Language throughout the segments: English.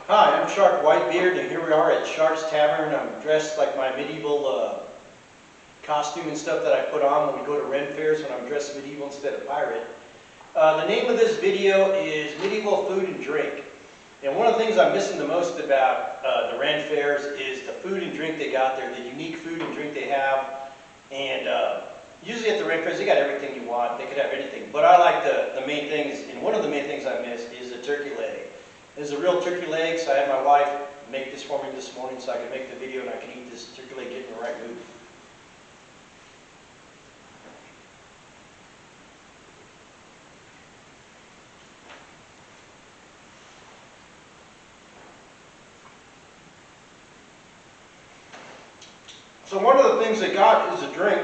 Hi, I'm Shark Whitebeard, and here we are at Shark's Tavern. I'm dressed like my medieval costume and stuff that I put on when we go to Ren fairs when I'm dressed medieval instead of pirate. The name of this video is Medieval Food and Drink. And one of the things I'm missing the most about the Ren fairs is the food and drink they got there, the unique food and drink they have. And usually at the Ren fairs, they got everything you want. They could have anything. But I like the main things, and one of the main things I miss is the turkey leg. This is a real turkey leg, so I had my wife make this for me this morning so I could make the video and I could eat this turkey leg, get in the right mood. So one of the things they got is a drink,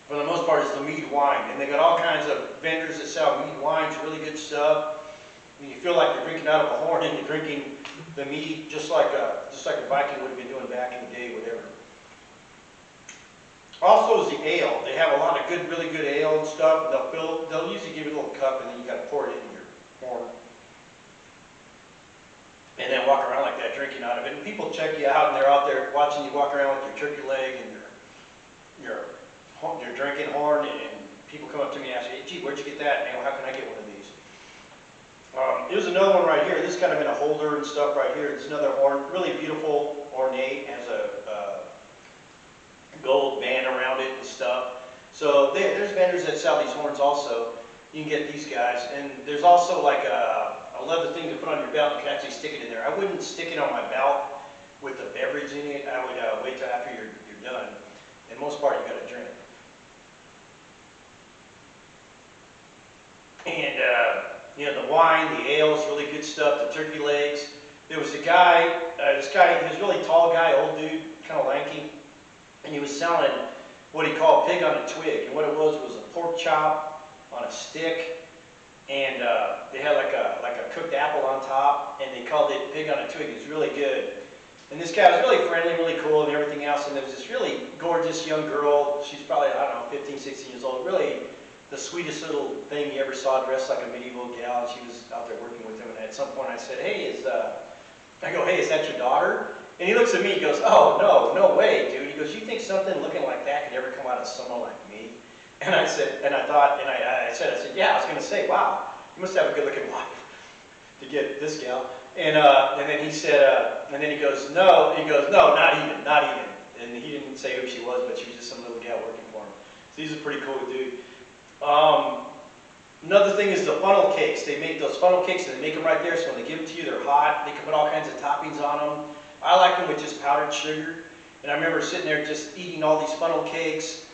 for the most part, is the mead wine. And they got all kinds of vendors that sell mead wines, really good stuff. And you feel like you're drinking out of a horn and you're drinking the mead just like a Viking would have been doing back in the day, whatever. Also is the ale. They have a lot of good, really good ale and stuff. They'll usually give you a little cup and then you got to pour it in your horn. And then walk around like that, drinking out of it. And people check you out and they're out there watching you walk around with your turkey leg and your drinking horn. And people come up to me and ask me, hey, gee, where'd you get that? And how can I get one of these? Here's another one right here. This is kind of in a holder and stuff right here. It's another horn, really beautiful, ornate, has a gold band around it and stuff. So there's vendors that sell these horns also. You can get these guys. And there's also like a leather thing to put on your belt. You can actually stick it in there. I wouldn't stick it on my belt with a beverage in it. I would wait till after you're done. And most part, you got to drink. And you know, the wine, the ale is really good stuff, the turkey legs. There was a guy, he was a really tall guy, old dude, kind of lanky, and he was selling what he called pig on a twig. And what it was a pork chop on a stick, and they had like a cooked apple on top, and they called it pig on a twig. It was really good. And this guy was really friendly, really cool, and everything else. And there was this really gorgeous young girl. She's probably, I don't know, 15, 16 years old, really the sweetest little thing you ever saw, dressed like a medieval gal. She was out there working with him, and at some point I said, hey, is that your daughter? And he looks at me, he goes, oh, no way, dude. He goes, you think something looking like that could ever come out of someone like me? And I said, I said, yeah, I was going to say, wow, you must have a good looking wife to get this gal. And then he said, and then he goes, no, not even. And he didn't say who she was, but she was just some little gal working for him. So he's a pretty cool dude. Another thing is the funnel cakes. They make those funnel cakes and they make them right there, so when they give them to you, they're hot. They can put all kinds of toppings on them. I like them with just powdered sugar. And I remember sitting there just eating all these funnel cakes,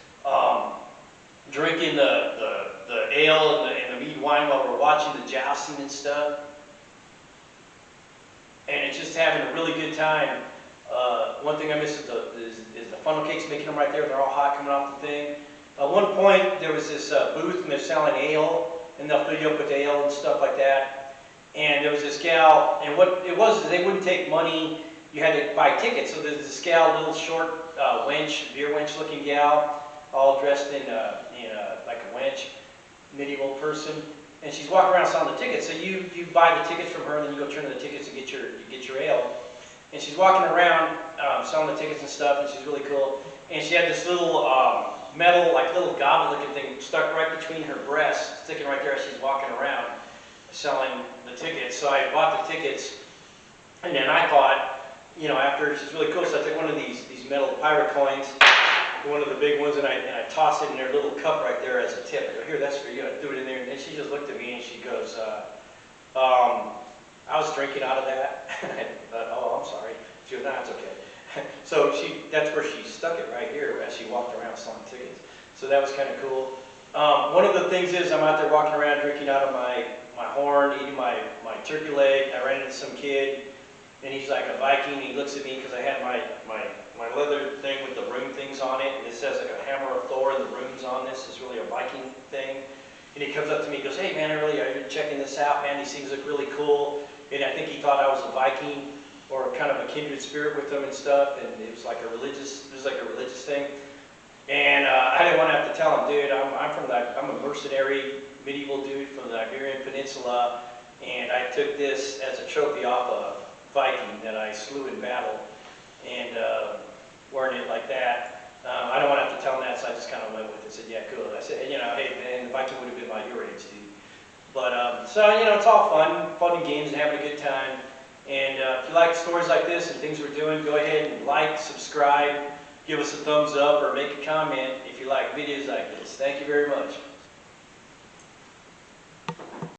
drinking the ale and the mead wine while we're watching the jousting and stuff. And it's just having a really good time. One thing I miss is the funnel cakes, making them right there. They're all hot coming off the thing. At one point, there was this booth, and they're selling ale, and they'll fill you up with ale and stuff like that. And there was this gal, and what it was is they wouldn't take money. You had to buy tickets. So there's this gal, little short beer wench-looking gal, all dressed in like a wench, medieval person, and she's walking around selling the tickets. So you buy the tickets from her, and then you go turn in the tickets and get your ale. And she's walking around selling the tickets and stuff, and she's really cool. And she had this little metal, like little goblet looking thing stuck right between her breasts, sticking right there as she's walking around selling the tickets. So I bought the tickets, and then I thought, you know, after, she's really cool, so I took one of these metal pirate coins, one of the big ones, and I tossed it in their little cup right there as a tip. I go, here, that's for you. I threw it in there, and she just looked at me and she goes, I was drinking out of that. And I thought, oh, I'm sorry. She goes, no, it's okay. So that's where she stuck it right here as she walked around selling tickets. So that was kind of cool. One of the things is I'm out there walking around drinking out of my horn, eating my turkey leg. I ran into some kid, and he's like a Viking. He looks at me because I had my leather thing with the rune things on it, and it says like a hammer of Thor, and the runes on this is really a Viking thing. And he comes up to me and goes, hey man, I've been checking this out, man. These things look really cool. And I think he thought I was a Viking, or kind of a kindred spirit with them and stuff, and it was like a religious thing. And I didn't want to have to tell him, dude, I'm a mercenary medieval dude from the Iberian Peninsula, and I took this as a trophy off a Viking that I slew in battle, and wearing it like that. I don't want to have to tell him that, so I just kind of went with it. Said, yeah, cool. I said, you know, hey, man, the Viking would have been about your age, dude. But, so, you know, it's all fun and games and having a good time. And if you like stories like this and things we're doing, go ahead and like, subscribe, give us a thumbs up, or make a comment if you like videos like this. Thank you very much.